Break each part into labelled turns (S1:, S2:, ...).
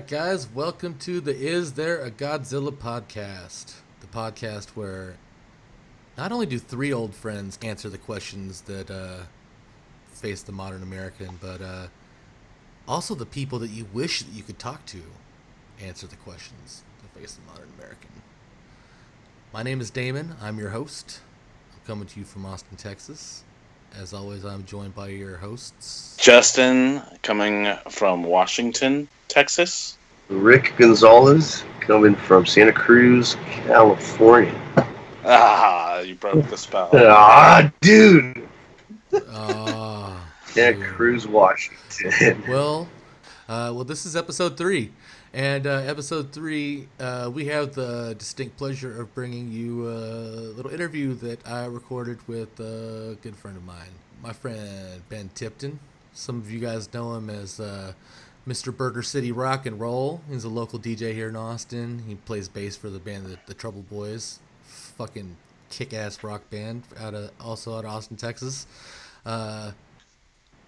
S1: right, guys, welcome to the Is There a Godzilla podcast. The podcast where not only do three old friends answer the questions that face the modern American, but also the people that you wish that you could talk to answer the questions that face the modern American. My name is Damon. I'm your host. I'm coming to you from Austin, Texas. As always, I'm joined by your hosts.
S2: Justin, coming from Washington, Texas.
S3: Rick Gonzalez, coming from Santa Cruz, California.
S2: Ah, you broke the spell.
S3: Dude!
S1: Santa
S3: Santa Cruz, Washington.
S1: Well, this is episode 3. And episode 3, we have the distinct pleasure of bringing you a little interview that I recorded with a good friend of mine, my friend Ben Tipton. Some of you guys know him as Mr. Burger City Rock and Roll. He's a local DJ here in Austin. He plays bass for the band the Trouble Boys. Fucking kick-ass rock band also out of Austin, Texas.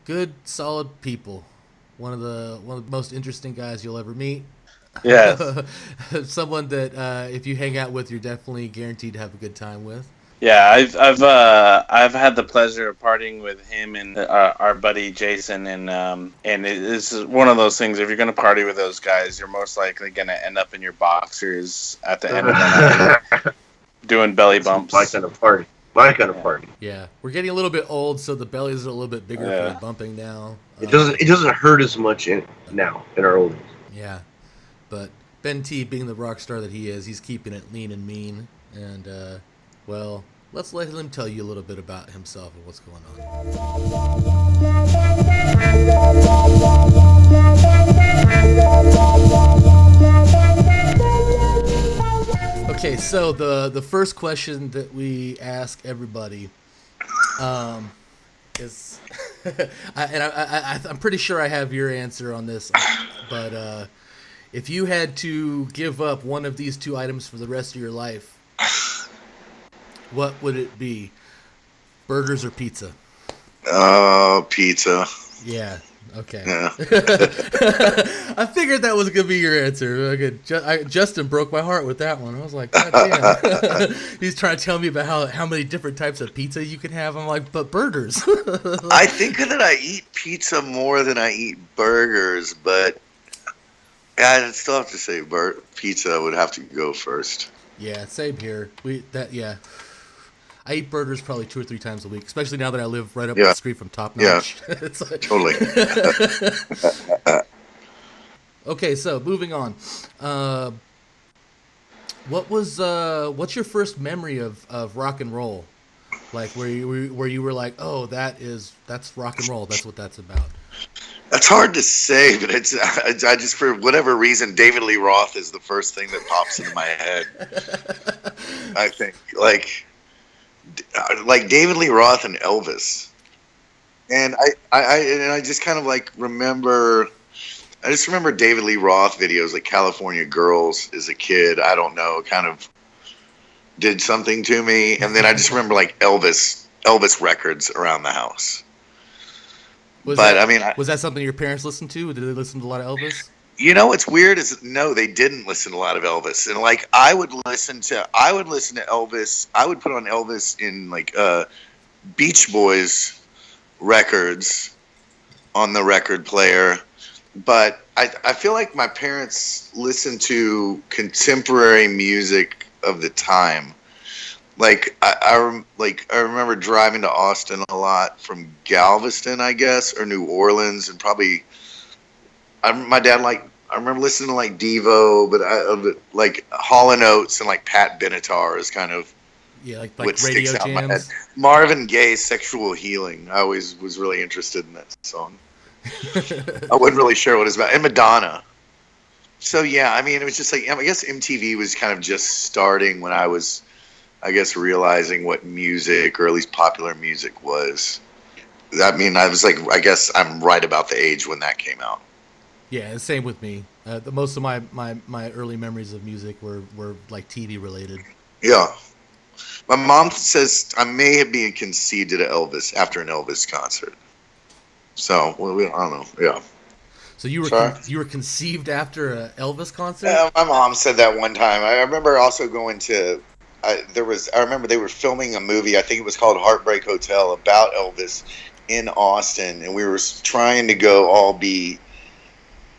S1: Good, solid people. One of the most interesting guys you'll ever meet.
S2: Yes.
S1: Someone that if you hang out with, you're definitely guaranteed to have a good time with.
S2: Yeah, I've had the pleasure of partying with him and our buddy Jason, and this is one of those things. If you're gonna party with those guys, you're most likely gonna end up in your boxers at the end of the night, doing belly bumps.
S3: My kind of party. My kind of party.
S1: Yeah, we're getting a little bit old, so the bellies are a little bit bigger for the bumping now.
S3: It doesn't hurt as much now in our old days.
S1: Yeah, but Ben T, being the rock star that he is, he's keeping it lean and mean. And well, let's let him tell you a little bit about himself and what's going on. Okay, so the first question that we ask everybody is, I'm pretty sure I have your answer on this, but if you had to give up one of these two items for the rest of your life, what would it be? Burgers or pizza?
S4: Pizza.
S1: Yeah. Okay.
S4: Yeah.
S1: I figured that was gonna be your answer. Justin broke my heart with that one. I was like, God damn. He's trying to tell me about how many different types of pizza you can have. I'm like, but burgers.
S4: I think that I eat pizza more than I eat burgers, but I'd still have to say pizza would have to go first.
S1: Yeah, same here. I eat burgers probably 2 or 3 times a week, especially now that I live right up the street from Top Notch.
S4: Yeah,
S1: It's like...
S4: totally.
S1: Okay, so moving on. What's your first memory of rock and roll? Like where you were like, oh, that's rock and roll. That's what that's about.
S4: That's hard to say, but I just, for whatever reason, David Lee Roth is the first thing that pops into my head. I think like David Lee Roth and Elvis, and I just kind of like remember. I just remember David Lee Roth videos, like California Girls as a kid. I don't know, kind of did something to me, and then I just remember like Elvis records around the house.
S1: Was that something your parents listened to? Did they listen to a lot of Elvis?
S4: You know what's weird is no, they didn't listen to a lot of Elvis, and like I would listen to Elvis. I would put on Elvis in like Beach Boys records on the record player, but I feel like my parents listened to contemporary music of the time. Like I remember driving to Austin a lot from Galveston, I guess, or New Orleans, and probably. My dad I remember listening to like Devo, but like Hall & Oates and like Pat Benatar is kind of
S1: like
S4: what
S1: radio
S4: sticks out in my head.
S1: jams.
S4: Marvin Gaye's "Sexual Healing." I always was really interested in that song. I wasn't really sure what it's about, and Madonna. So yeah, I mean, it was just like I guess MTV was kind of just starting when I was, I guess, realizing what music or at least popular music was. I mean, I was like, I guess I'm right about the age when that came out.
S1: Yeah, same with me. Most of my early memories of music were like TV related.
S4: Yeah. My mom says I may have been conceived at Elvis after an Elvis concert. So, I don't know. Yeah.
S1: So you were
S4: Sorry?
S1: you were conceived after a Elvis concert?
S4: My mom said that one time. I remember also going to. I remember they were filming a movie. I think it was called Heartbreak Hotel about Elvis in Austin, and we were trying to go all be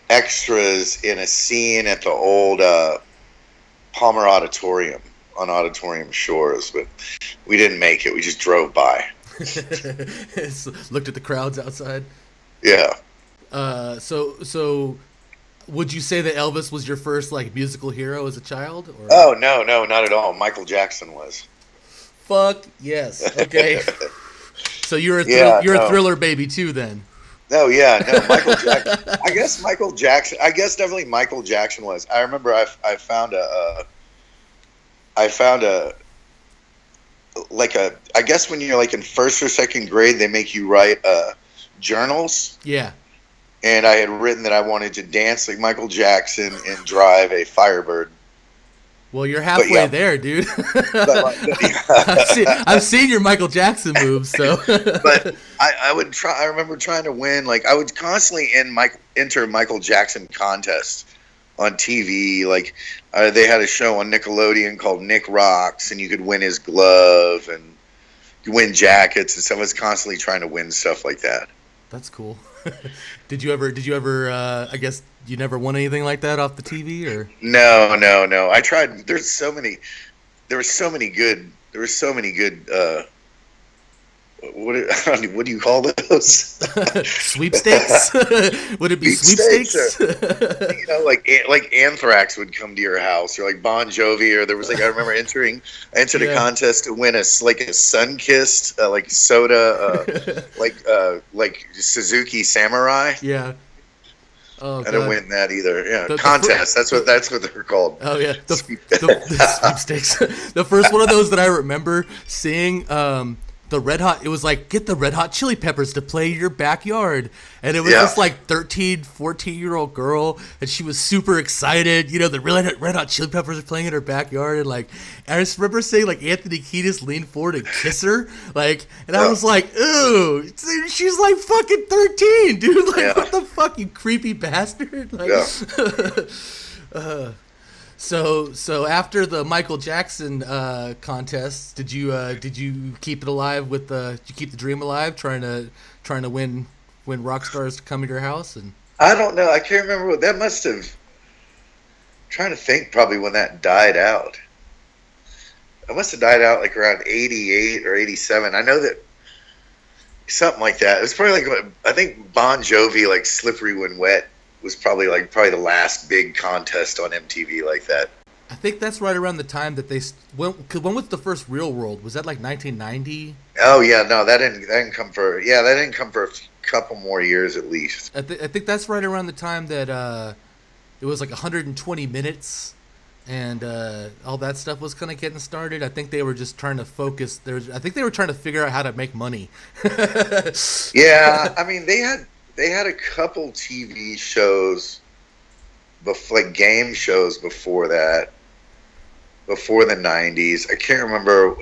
S4: extras in a scene at the old Palmer Auditorium on Auditorium Shores, but we didn't make it. We just drove by.
S1: Looked at the crowds outside.
S4: Yeah.
S1: So would you say that Elvis was your first like musical hero as a child? Or?
S4: Oh no, not at all. Michael Jackson was.
S1: Fuck yes. Okay. So you're a a Thriller baby too then.
S4: No, yeah, no. Michael Jackson. I guess Michael Jackson. I guess definitely Michael Jackson was. I remember I found a I guess when you're like in first or second grade, they make you write journals.
S1: Yeah.
S4: And I had written that I wanted to dance like Michael Jackson and drive a Firebird.
S1: Well, you're halfway there, dude. I've seen your Michael Jackson moves, so.
S4: But I would try. I remember trying to win. Like I would constantly enter Michael Jackson contests on TV. Like they had a show on Nickelodeon called Nick Rocks, and you could win his glove and you win jackets and stuff. I was constantly trying to win stuff like that.
S1: That's cool. Did you ever? I guess you never won anything like that off the TV, or?
S4: No. I tried. There were so many good. What do you call those?
S1: Sweepstakes? Would it be sweepstakes?
S4: Like Anthrax would come to your house, or like Bon Jovi, or there was I remember I entered a contest to win a Sun-Kissed like soda, like Suzuki Samurai.
S1: Yeah. Oh,
S4: I didn't win that either. Yeah, contest. That's what they're called.
S1: Oh yeah, the sweepstakes. The first one of those that I remember seeing. The Red Hot, it was like, get the Red Hot Chili Peppers to play in your backyard. And it was this like 13, 14-year-old girl, and she was super excited. You know, the Red Hot Chili Peppers are playing in her backyard. And like, I just remember saying like Anthony Kiedis leaned forward and kiss her. Like, and I was like, ooh, she's like fucking 13, dude. Like, what the fuck, you creepy bastard? Like, So after the Michael Jackson contest, did you keep it alive did you keep the dream alive, trying to win rock stars to come to your house? And
S4: I don't know. I can't remember what that must have. I'm trying to think, probably when that died out. It must have died out like around 88 or 87. I know that something like that. It was probably like, I think Bon Jovi, like Slippery When Wet, was probably the last big contest on MTV like that.
S1: I think that's right around the time that they when was the first Real World? Was that like 1990?
S4: Oh yeah, no, that didn't come for a couple more years at least.
S1: I think that's right around the time that it was like 120 minutes and all that stuff was kind of getting started. I think they were just trying to focus. I think they were trying to figure out how to make money.
S4: Yeah, I mean they had a couple TV shows, like game shows before that, before the 90s. I can't remember.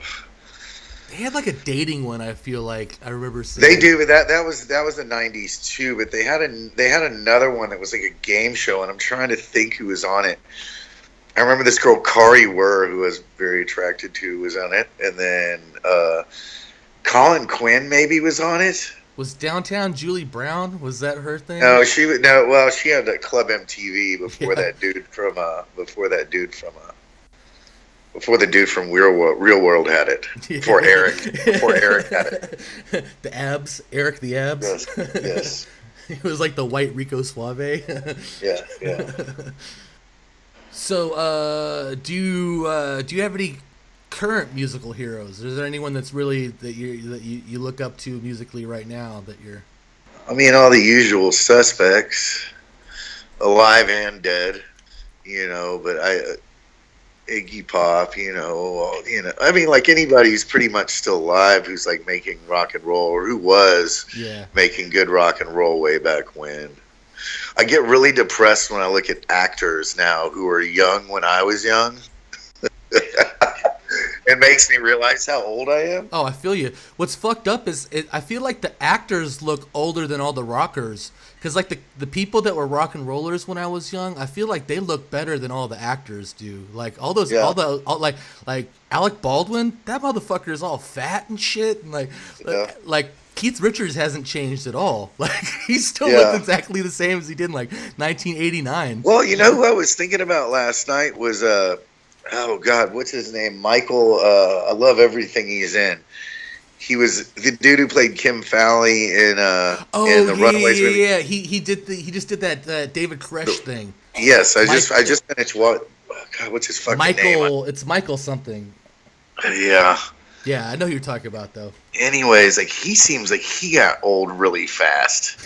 S1: They had like a dating one. I feel like I remember seeing.
S4: They do, but that was the 90s too. But they had another one that was like a game show, and I'm trying to think who was on it. I remember this girl Kari Wurr, who I was very attracted to, was on it, and then Colin Quinn maybe was on it.
S1: Was Downtown Julie Brown? Was that her thing?
S4: No, she had a Club MTV before that dude from Real World had it. Before Eric had it.
S1: The Abs, Eric the Abs.
S4: Yes.
S1: It was like the white Rico Suave.
S4: Yeah.
S1: So, do you have any current musical heroes? Is there anyone that's really that you look up to musically right now that you're?
S4: I mean, all the usual suspects, alive and dead, But Iggy Pop, I mean, like anybody who's pretty much still alive, who's like making rock and roll, or who was making good rock and roll way back when. I get really depressed when I look at actors now who are young when I was young. It makes me realize how old I am.
S1: Oh, I feel you. What's fucked up is I feel like the actors look older than all the rockers. Because like the people that were rock and rollers when I was young, I feel like they look better than all the actors do. Like all those,
S4: Yeah.
S1: like Alec Baldwin, that motherfucker is all fat and shit, and
S4: Yeah.
S1: like Keith Richards hasn't changed at all. Like he still
S4: Yeah.
S1: looks exactly the same as he did in like 1989.
S4: Well, you know who I was thinking about last night was oh God, what's his name? Michael. I love everything he's in. He was the dude who played Kim Fowley in the Runaways movie.
S1: Yeah. He just did that David Koresh thing.
S4: Yes, I just finished what? Oh, God, what's his fucking name?
S1: Michael. It's Michael something.
S4: Yeah.
S1: Yeah, I know who you're talking about though.
S4: Anyways, like he seems like he got old really fast.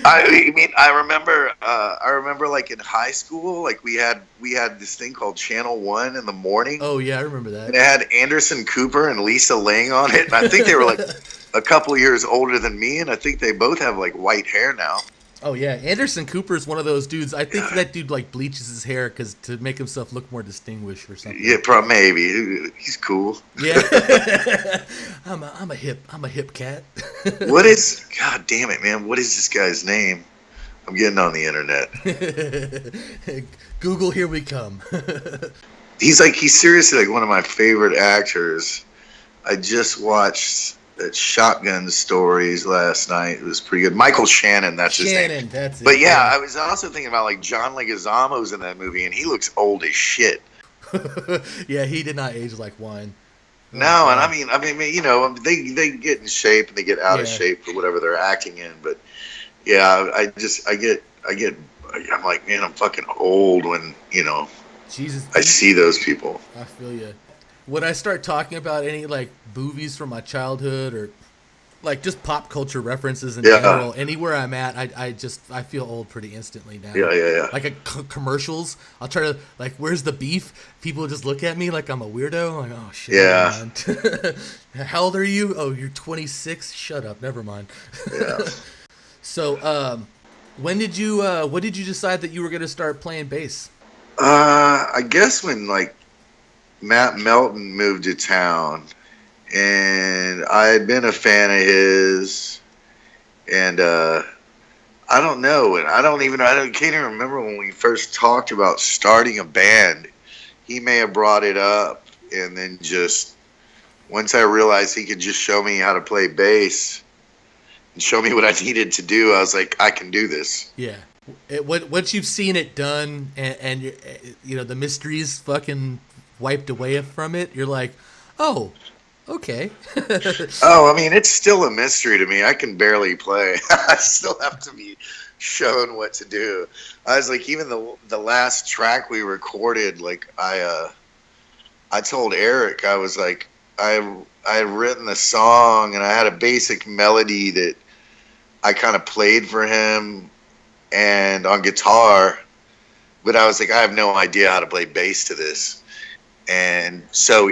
S4: I mean, I remember like in high school, like we had this thing called Channel 1 in the morning.
S1: Oh yeah, I remember
S4: And
S1: that.
S4: it had Anderson Cooper and Lisa Lang on it. And I think they were like a couple years older than me, and I think they both have like white hair now.
S1: Oh yeah, Anderson Cooper is one of those dudes. I think that dude like bleaches his hair because to make himself look more distinguished or something.
S4: Yeah, probably maybe. He's cool.
S1: Yeah. I'm a hip cat.
S4: What is? God damn it, man! What is this guy's name? I'm getting on the internet.
S1: Google, here we come.
S4: He's seriously like one of my favorite actors. I just watched that Shotgun Stories last night. It was pretty good. Michael Shannon, that's his name.
S1: Shannon, that's it.
S4: But yeah, I was also thinking about like John Leguizamo's in that movie, and he looks old as shit.
S1: Yeah, he did not age like wine.
S4: No, and I mean, you know, they get in shape and they get out of
S1: Yeah.
S4: shape for whatever they're acting in. But yeah, I'm like, man, I'm fucking old when
S1: Jesus,
S4: I see those people.
S1: I feel you. When I start talking about any like movies from my childhood or like just pop culture references in
S4: Yeah.
S1: general, anywhere I'm at, I feel old pretty instantly now.
S4: Yeah.
S1: Like commercials, I'll try to like, where's the beef? People just look at me like I'm a weirdo. I'm like, oh shit.
S4: Yeah.
S1: Man. How old are you? Oh, you're 26. Shut up. Never mind.
S4: Yeah.
S1: So, when did you decide that you were gonna start playing bass?
S4: I guess when like Matt Melton moved to town, and I had been a fan of his, and I don't know, and can't even remember when we first talked about starting a band. He may have brought it up, and then just once I realized he could just show me how to play bass and show me what I needed to do, I was like, I can do this.
S1: Yeah. Once you've seen it done and you know the mysteries fucking wiped away from it, you're like, oh, okay.
S4: Oh, I mean, it's still a mystery to me. I can barely play. I still have to be shown what to do. I was like, even the last track we recorded, like I told Eric, I was like, I had written the song and I had a basic melody that I kind of played for him and on guitar, but I was like, I have no idea how to play bass to this. And so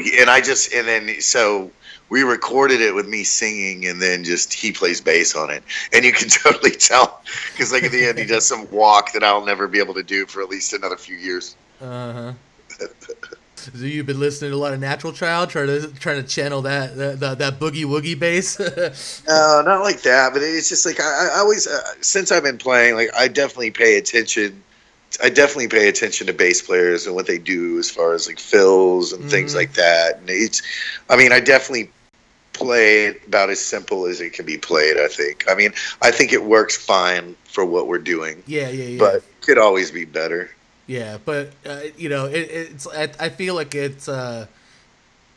S4: we recorded it with me singing, and then just he plays bass on it, and you can totally tell because like at the end he does some walk that I'll never be able to do for at least another few years.
S1: Uh-huh. So you've been listening to a lot of Natural Child, trying to channel that boogie woogie bass.
S4: No, not like that, but it's just like I always since I've been playing, like I definitely pay attention to bass players and what they do as far as like fills and things like that. And I definitely play it about as simple as it can be played. I think it works fine for what we're doing.
S1: Yeah.
S4: But it could always be better.
S1: Yeah, but it's I feel like it's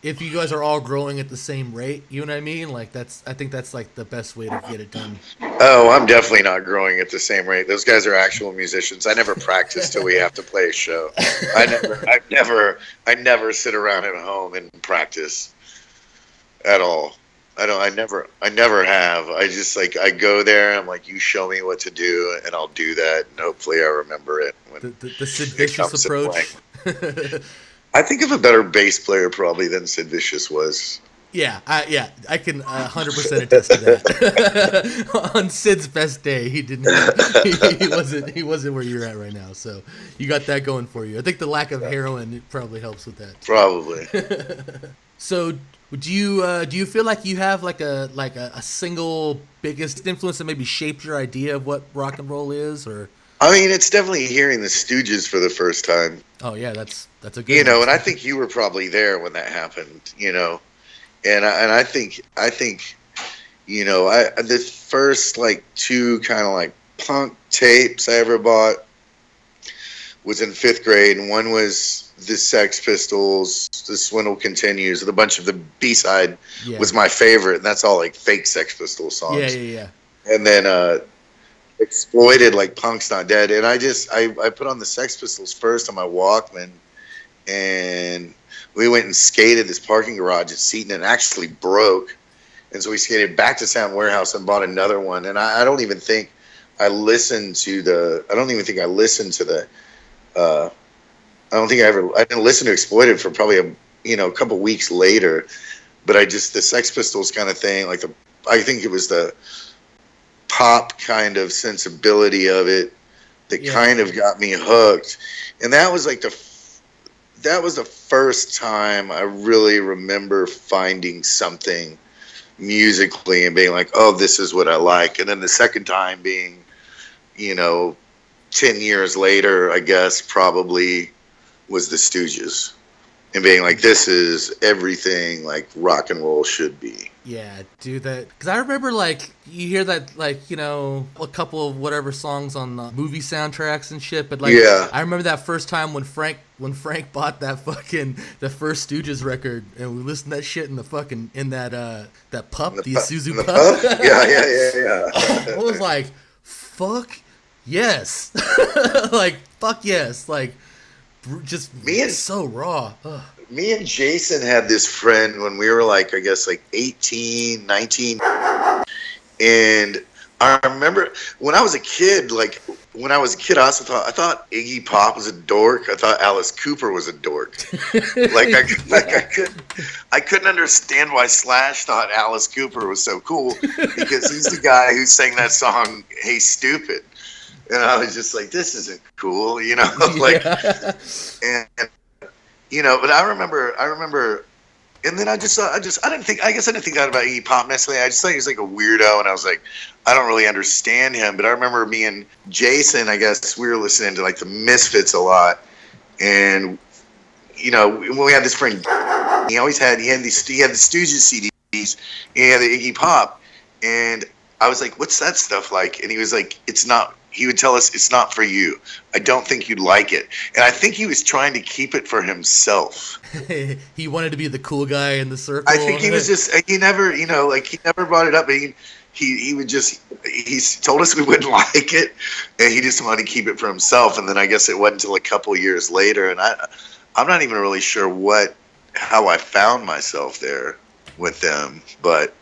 S1: if you guys are all growing at the same rate, you know what I mean? Like I think that's like the best way to get it done.
S4: Oh, I'm definitely not growing at the same rate. Those guys are actual musicians. I never practice till we have to play a show. I never sit around at home and practice at all. I never have. I just like, I go there and I'm like, you show me what to do and I'll do that. And hopefully I remember it. When
S1: The Sid Vicious approach.
S4: I think I'm a better bass player probably than Sid Vicious was.
S1: Yeah, I can 100% attest to that. On Sid's best day, he didn't. He wasn't where you're at right now. So you got that going for you. I think the lack of heroin probably helps with that.
S4: Probably.
S1: So do you feel like you have like a single biggest influence that maybe shaped your idea of what rock and roll is, or?
S4: I mean, it's definitely hearing the Stooges for the first time.
S1: Oh yeah, that's a good.
S4: You know,
S1: one.
S4: and I think you were probably there when that happened. You know, and I think you know, the first like two kind of like punk tapes I ever bought was in 5th grade, and one was the Sex Pistols, The Swindle Continues, with a bunch of the B-side was my favorite, and that's all like fake Sex Pistols songs.
S1: Yeah.
S4: And then Exploited, like Punk's Not Dead, and I put on the Sex Pistols first on my Walkman, and we went and skated this parking garage at Seton, and actually broke, and so we skated back to Sound Warehouse and bought another one, and I don't even think I listened to the I didn't listen to Exploited for probably a couple weeks later, but the Sex Pistols kind of thing, like I think it was the pop kind of sensibility of it that kind of got me hooked, and that was the first time I really remember finding something musically and being like, oh, this is what I like. And then the second time being, 10 years later, I guess, probably was the Stooges, and being like, this is everything like rock and roll should be.
S1: Yeah, do that. Because I remember, like, you hear that, like, a couple of whatever songs on the movie soundtracks and shit. But, like, I remember that first time when Frank bought the first Stooges record, and we listened to that shit in the fucking, that pup, the Isuzu pup.
S4: Yeah.
S1: I was like, fuck yes. Like, fuck yes. Like, just so raw. Ugh.
S4: Me and Jason had this friend when we were like, I guess like 18, 19. And I remember when I was a kid, I also thought Iggy Pop was a dork. I thought Alice Cooper was a dork. I couldn't understand why Slash thought Alice Cooper was so cool, because he's the guy who sang that song, Hey Stupid. And I was just like, this isn't cool, but I remember, and then I guess I didn't think that about Iggy Pop necessarily. I just thought he was like a weirdo, and I was like, I don't really understand him. But I remember me and Jason, I guess we were listening to like the Misfits a lot, and when we had this friend, he had the Stooges CDs, and he had the Iggy Pop, and I was like, what's that stuff like? And he was like, it's not. He would tell us, it's not for you. I don't think you'd like it. And I think he was trying to keep it for himself.
S1: He wanted to be the cool guy in the circle.
S4: I think he was just, he never brought it up. He told us we wouldn't like it, and he just wanted to keep it for himself. And then I guess it wasn't until a couple years later. And I'm not even really sure how I found myself there with them, but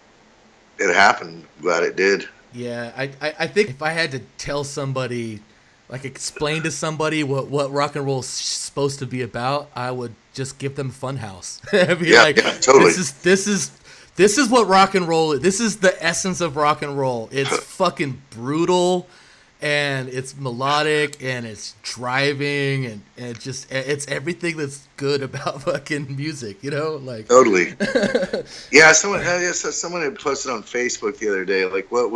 S4: it happened. Glad it did.
S1: Yeah, I think if I had to tell somebody, like explain to somebody what rock and roll is supposed to be about, I would just give them Funhouse.
S4: Totally.
S1: This is what rock and roll is. This is the essence of rock and roll. It's fucking brutal, and it's melodic, and it's driving, and it's everything that's good about fucking music, like
S4: totally. Yeah, someone had posted on Facebook the other day, like what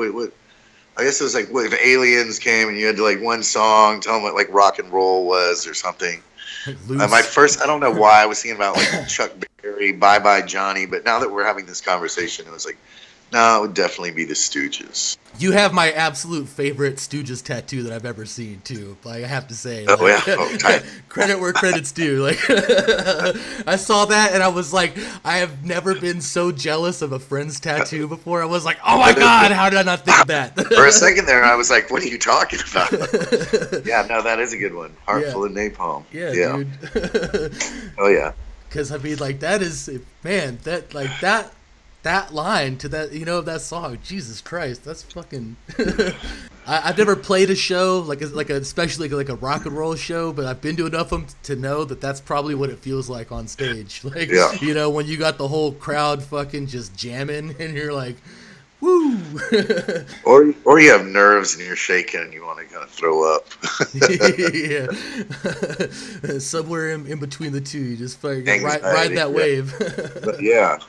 S4: I guess it was like, what if aliens came and you had to like one song tell them what like rock and roll was or something. I don't know why I was thinking about like Chuck Berry, Bye Bye Johnny, but now that we're having this conversation, it was like, no, it would definitely be the Stooges.
S1: You have my absolute favorite Stooges tattoo that I've ever seen, too. Like, I have to say.
S4: Oh, like, yeah. Oh,
S1: credit where credit's due. Like, I saw that, and I was like, I have never been so jealous of a friend's tattoo before. I was like, oh, my God, how did I not think of that?
S4: For a second there, I was like, what are you talking about? Yeah, no, that is a good one. Heart full of napalm.
S1: Yeah, dude.
S4: Oh, yeah.
S1: Because, I mean, like, that is, man, that line to that, that song, Jesus Christ, that's fucking... I've never played a show especially like a rock and roll show, but I've been to enough of them to know that that's probably what it feels like on stage. Like,
S4: Yeah.
S1: you know, when you got the whole crowd fucking just jamming, and you're like, woo.
S4: Or you have nerves and you're shaking and you want to kind of throw up.
S1: Yeah. Somewhere in between the two, you just fucking
S4: Anxiety,
S1: ride that wave.
S4: But yeah, a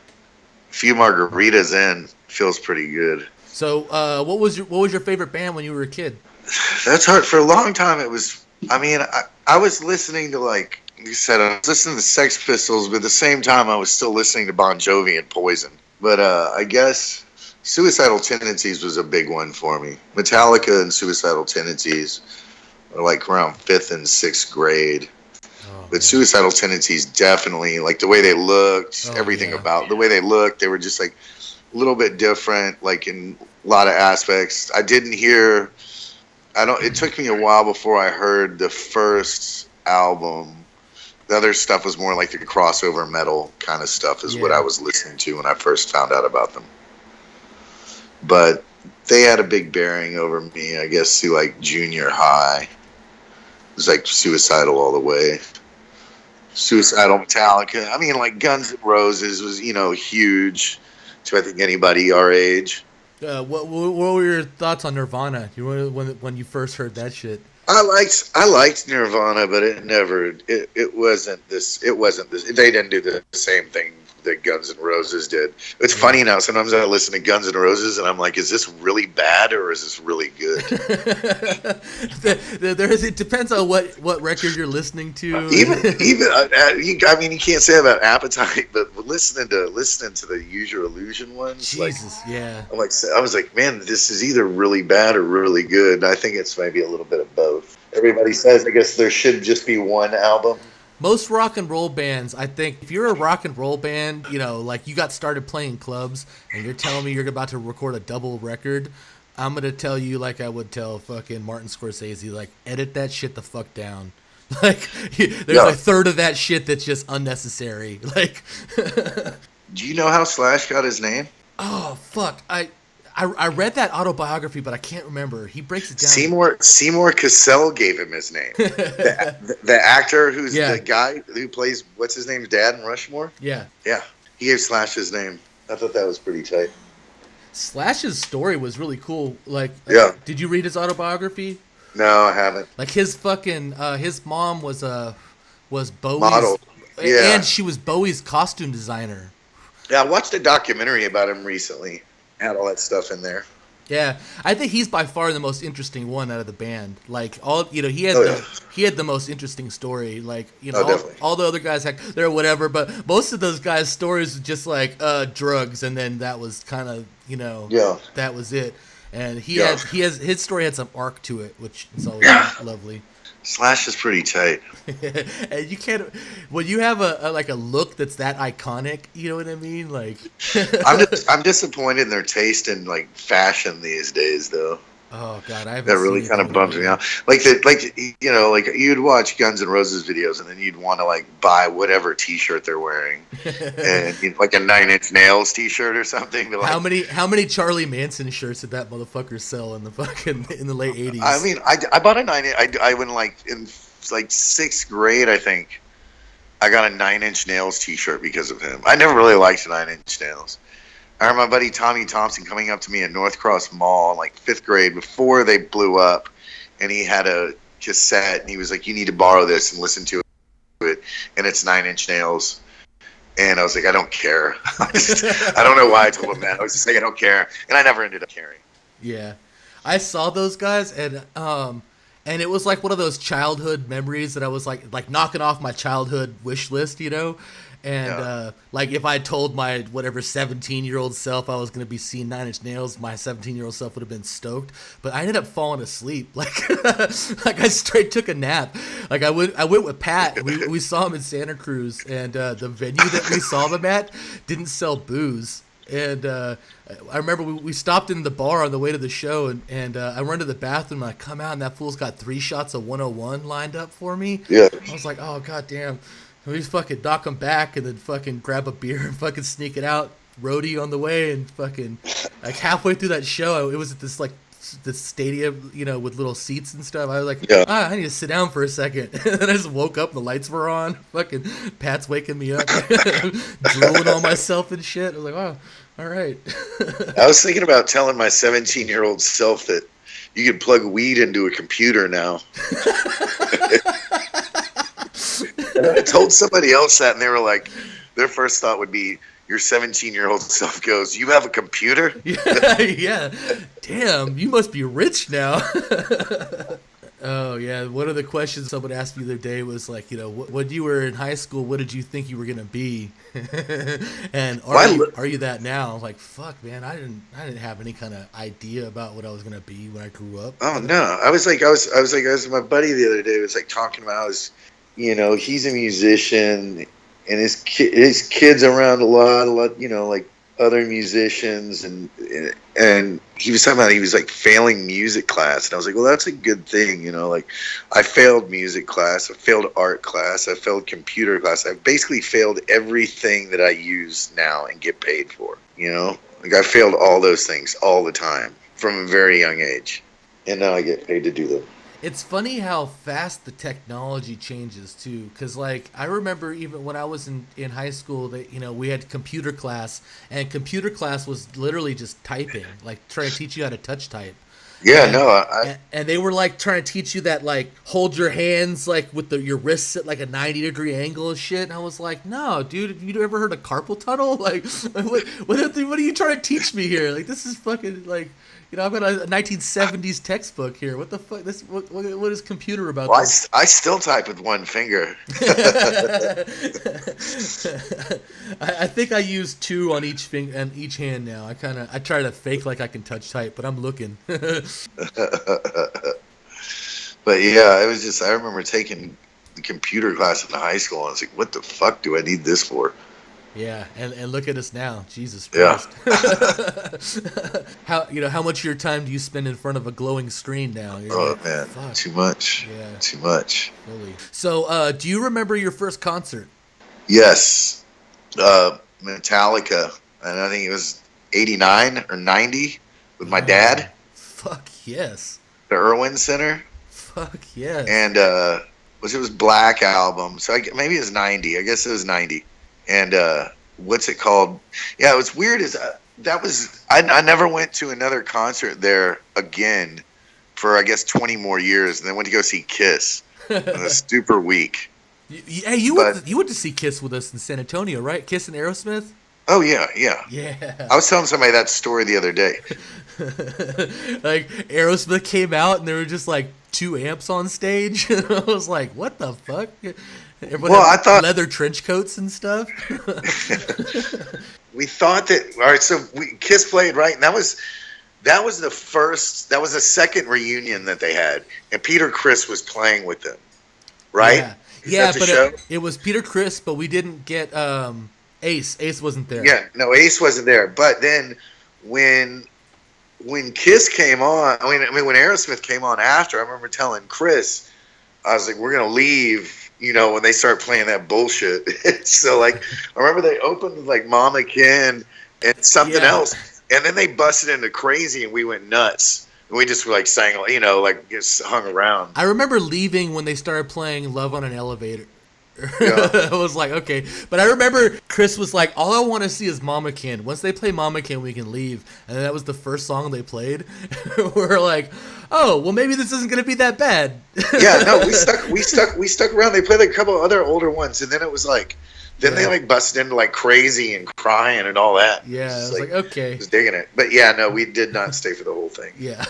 S4: few margaritas in feels pretty good.
S1: So, what was your favorite band when you were a kid?
S4: That's hard. For a long time, it was. I mean, I was listening to, like you said, I was listening to Sex Pistols, but at the same time, I was still listening to Bon Jovi and Poison. But I guess Suicidal Tendencies was a big one for me. Metallica and Suicidal Tendencies were like around 5th and 6th grade.
S1: Oh,
S4: But Suicidal Tendencies definitely, like the way they looked, everything
S1: yeah.
S4: about the way they looked, they were just like a little bit different, like in a lot of aspects. I didn't hear. It took me a while before I heard the first album. The other stuff was more like the crossover metal kind of stuff is what I was listening to when I first found out about them. But they had a big bearing over me, I guess, through like junior high. It was like Suicidal all the way. Suicidal, Metallica. I mean, like Guns N' Roses was, huge to I think anybody our age.
S1: What were your thoughts on Nirvana? When you first heard that shit?
S4: I liked Nirvana, but it wasn't this. They didn't do the same thing that Guns N' Roses did. It's funny now. Sometimes I listen to Guns N' Roses and I'm like, is this really bad or is this really good?
S1: It depends on what record you're listening to.
S4: I mean, you can't say about Appetite, but listening to the Use Your Illusion ones,
S1: Jesus, yeah.
S4: I was like, man, this is either really bad or really good. I think it's maybe a little bit of both. Everybody says, I guess there should just be one album.
S1: Most rock and roll bands, I think, if you're a rock and roll band, like you got started playing clubs and you're telling me you're about to record a double record, I'm going to tell you like I would tell fucking Martin Scorsese, like, edit that shit the fuck down. Like, there's a third of that shit that's just unnecessary. Like,
S4: do you know how Slash got his name?
S1: Oh, fuck. I read that autobiography, but I can't remember. He breaks it down.
S4: Seymour Cassell gave him his name. the actor who's the guy who plays, what's his name's dad in Rushmore?
S1: Yeah.
S4: Yeah. He gave Slash his name. I thought that was pretty tight.
S1: Slash's story was really cool. Like, did you read his autobiography?
S4: No, I haven't.
S1: Like his fucking, his mom was Bowie's
S4: model. Yeah.
S1: And she was Bowie's costume designer.
S4: Yeah, I watched a documentary about him recently. Had all that stuff in there.
S1: Yeah, I think he's by far the most interesting one out of the band. Like he had the most interesting story. Like all the other guys had their whatever, but most of those guys' stories were just like drugs, and then that was kind of that was it. And his story had some arc to it, which is always lovely.
S4: Slash is pretty tight.
S1: And you can't when you have a look that's that iconic, you know what I mean? Like
S4: I'm disappointed in their taste in like fashion these days, though.
S1: Oh God, I haven't
S4: that really kind of bums me out. Like you'd watch Guns N' Roses videos and then you'd want to like buy whatever T-shirt they're wearing, and like a 9 Inch Nails T-shirt or something. Like,
S1: how many Charlie Manson shirts did that motherfucker sell in the late '80s?
S4: I mean, I bought a 9. I went in like 6th grade, I think. I got a 9 Inch Nails T-shirt because of him. I never really liked 9 Inch Nails. I remember my buddy Tommy Thompson coming up to me at North Cross Mall in like 5th grade before they blew up, and he had a cassette, and he was like, you need to borrow this and listen to it, and it's 9 Inch Nails. And I was like, I don't care. I don't know why I told him that. I was just like, I don't care. And I never ended up caring.
S1: Yeah. I saw those guys, and it was like one of those childhood memories that I was like knocking off my childhood wish list, And like if I told my whatever 17-year-old self I was going to be seeing 9 Inch Nails, my 17-year-old self would have been stoked. But I ended up falling asleep. Like I straight took a nap. Like I went with Pat. We saw him in Santa Cruz, and the venue that we saw them at didn't sell booze. And I remember we stopped in the bar on the way to the show, and I run to the bathroom, and I come out, and that fool's got 3 shots of 101 lined up for me.
S4: Yeah.
S1: I was like, oh, goddamn. We just fucking knock them back and then fucking grab a beer and fucking sneak it out, roadie on the way, and fucking like halfway through that show, it was at this like the stadium, with little seats and stuff. I was like,
S4: Yeah.
S1: I need to sit down for a second. And then I just woke up and the lights were on. Fucking Pat's waking me up, drooling on myself and shit. I was like, wow, all right.
S4: I was thinking about telling my 17-year-old self that you could plug weed into a computer now. And I told somebody else that, and they were like, their first thought would be, your 17-year-old self goes, you have a computer?
S1: Yeah. Damn, you must be rich now. Oh, yeah. One of the questions someone asked me the other day was like, when you were in high school, what did you think you were going to be? And are you that now? I was like, fuck, man, I didn't have any kind of idea about what I was going to be when I grew up.
S4: Oh, no. I was my buddy the other day was like talking about he's a musician and his kids around a lot, like other musicians, and he was talking about he was like failing music class, and I was like, well, that's a good thing, like I failed music class, I failed art class, I failed computer class, I basically failed everything that I use now and get paid for, like I failed all those things all the time from a very young age, and now I get paid to do them.
S1: It's funny how fast the technology changes too, because like I remember even when I was in high school that we had computer class, and computer class was literally just typing, like trying to teach you how to touch type.
S4: Yeah,
S1: and they were like trying to teach you that like hold your hands like with your wrists at like a 90-degree angle and shit. And I was like, no, dude, have you ever heard of carpal tunnel? Like, what are you trying to teach me here? Like, this is fucking like. I've got a 1970s textbook here. What the fuck? What is computer about?
S4: Well, I still type with one finger.
S1: I think I use two on each finger and each hand now. I try to fake like I can touch type, but I'm looking.
S4: But yeah, it was just I remember taking the computer class in high school, and I was like, what the fuck do I need this for?
S1: Yeah, and look at us now, Jesus Christ.
S4: Yeah.
S1: How much of your time do you spend in front of a glowing screen now?
S4: Man, fuck. Too much.
S1: Yeah,
S4: too much.
S1: Really. So, do you remember your first concert?
S4: Yes, Metallica, and I think it was 89 or 90 with my dad.
S1: Fuck yes.
S4: The Irwin Center.
S1: Fuck yes.
S4: And it was Black Album, so maybe it was 90. I guess it was 90. And what's it called? Yeah, it was weird. I never went to another concert there again for I guess 20 more years, and then went to go see Kiss. It was super weak.
S1: Hey, you went to see Kiss with us in San Antonio, right? Kiss and Aerosmith.
S4: Oh yeah.
S1: Yeah.
S4: I was telling somebody that story the other day.
S1: Like Aerosmith came out and there were just like 2 amps on stage, and I was like, "What the fuck?" Everyone had
S4: I thought
S1: leather trench coats and stuff.
S4: We thought that. All right, so Kiss played, right, and that was the second reunion that they had, and Peter Criss was playing with them, right?
S1: Yeah, but it was Peter Criss, but we didn't get Ace. Ace wasn't there.
S4: Yeah, no, Ace wasn't there. But then when Kiss came on, I mean when Aerosmith came on after, I remember telling Chris, I was like, we're gonna leave. When they start playing that bullshit. So, like, I remember they opened with, like, Mama Ken and something else. And then they busted into Crazy, and we went nuts. And we just, like, sang, like, just hung around.
S1: I remember leaving when they started playing Love on an Elevator.
S4: Yeah.
S1: I was like, okay. But I remember Chris was like, all I want to see is Mama Ken. Once they play Mama Ken, we can leave. And that was the first song they played. We're like, oh, well, maybe this isn't going to be that bad.
S4: Yeah, no, we stuck around. They played like a couple other older ones, and then it was like, they like busted into like Crazy and crying and all that.
S1: Yeah, I was like, okay.
S4: I was digging it. But yeah, no, we did not stay for the whole thing.
S1: Yeah.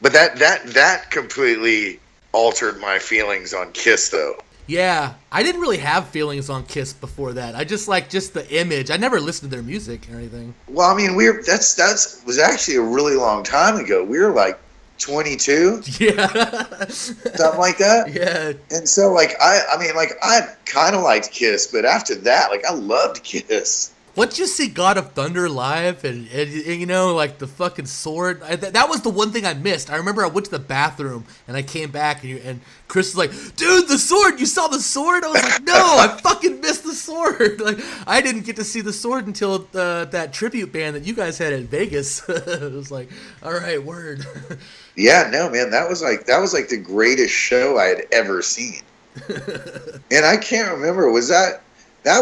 S4: But that completely altered my feelings on Kiss, though.
S1: Yeah, I didn't really have feelings on Kiss before that. I just like the image. I never listened to their music or anything.
S4: Well, I mean, that was actually a really long time ago. We were like 22.
S1: Yeah.
S4: Something like that.
S1: Yeah.
S4: And so, like, I kind of liked Kiss, but after that, like, I loved Kiss.
S1: once you see God of Thunder live and you know, like the fucking sword, that was the one thing I missed. I remember I went to the bathroom and I came back and Chris was like, dude, the sword, you saw the sword? I was like, no, I fucking missed the sword. Like, I didn't get to see the sword until that tribute band that you guys had in Vegas. It was like, all right, word.
S5: Yeah, no, man, that was like the greatest show I had ever seen. And I can't remember, was that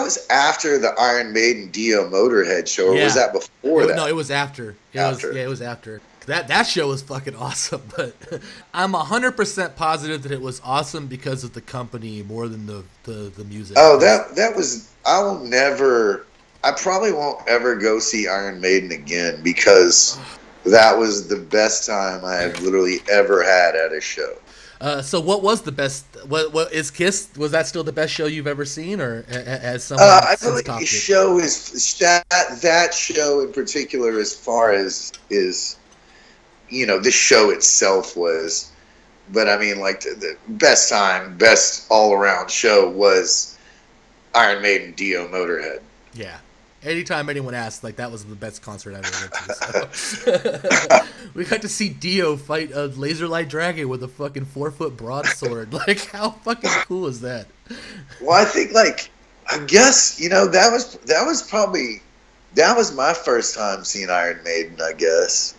S5: was after the Iron Maiden Dio Motorhead show, or was that before that?
S1: No, it was after. It was after. That show was fucking awesome, but I'm 100% positive that it was awesome because of the company more than the music.
S5: Oh, that was, I probably won't ever go see Iron Maiden again because that was the best time I have literally ever had at a show.
S1: So what was the best? What is Kiss? Was that still the best show you've ever seen, or as someone?
S5: I believe the show is that show in particular, as far as is, you know, the show itself was. But I mean, like the best all around show was Iron Maiden Dio Motorhead.
S1: Yeah. Anytime anyone asks, like, that was the best concert I've ever been to. So. We got to see Dio fight a laser light dragon with a fucking 4-foot broadsword. Like, how fucking cool is that?
S5: Well, I think, like, I guess, you know, that was my first time seeing Iron Maiden, I guess.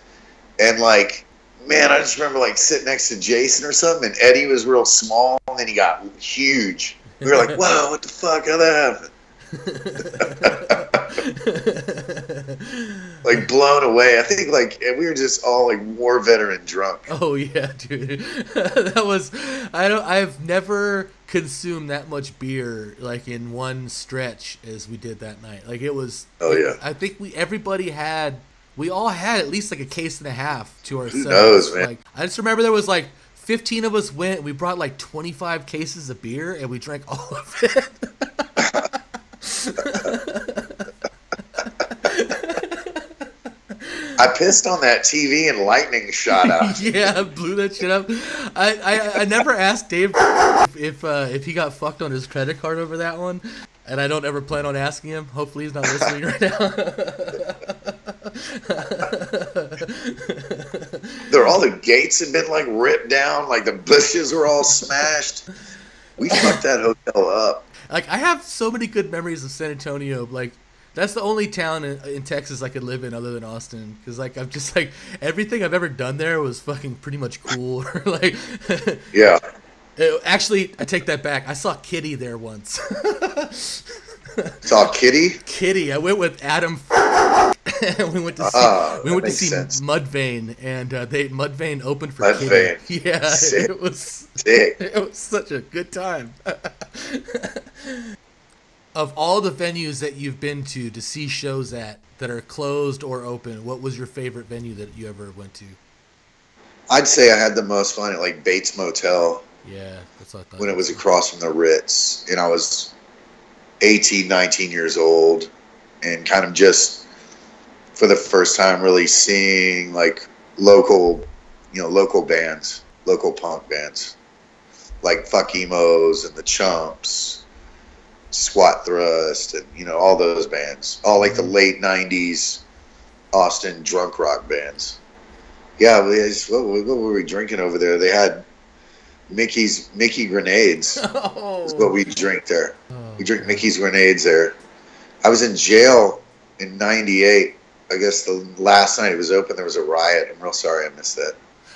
S5: And, like, man, I just remember, like, sitting next to Jason or something, and Eddie was real small, and then he got huge. We were like, whoa, what the fuck, how'd that happen? Like blown away. I think like we were just all like war veteran drunk.
S1: Oh yeah, dude. That was I've never consumed that much beer like in one stretch as we did that night. Like it was.
S5: Oh yeah.
S1: I think we all had at least like a case and a half to ourselves.
S5: Who knows, man?
S1: Like I just remember there was like 15 of us went. We brought like 25 cases of beer and we drank all of it.
S5: I pissed on that TV and lightning shot out.
S1: Yeah, I blew that shit up. I never asked Dave if he got fucked on his credit card over that one, and I don't ever plan on asking him. Hopefully he's not listening right now.
S5: All the gates had been like ripped down, like the bushes were all smashed. We fucked that hotel up.
S1: Like I have so many good memories of San Antonio. Like that's the only town in Texas I could live in other than Austin. Because like I'm just like everything I've ever done there was fucking pretty much cool. Like
S5: yeah.
S1: Actually, I take that back. I saw Kitty there once.
S5: Saw Kitty?
S1: Kitty. I went with Adam. we went to see Mudvayne, and Mudvayne opened for
S5: Mudvayne.
S1: Kitty. Yeah,
S5: Sick.
S1: It was
S5: Sick.
S1: It was such a good time. Of all the venues that you've been to see shows at that are closed or open, what was your favorite venue that you ever went to?
S5: I'd say I had the most fun at like Bates Motel.
S1: Yeah, that's what I thought.
S5: When it was across from the Ritz, and I was 18, 19 years old, and kind of just for the first time really seeing like local bands, local punk bands, like Fuck Emos and the Chumps, Squat Thrust, and all those bands, all like the late 90s Austin drunk rock bands. Yeah, what were we drinking over there? They had Mickey Grenades.
S1: Oh.
S5: Is what we drink there. We drink Mickey's Grenades there. I was in jail in 98. I guess the last night it was open, there was a riot. I'm real sorry I missed that.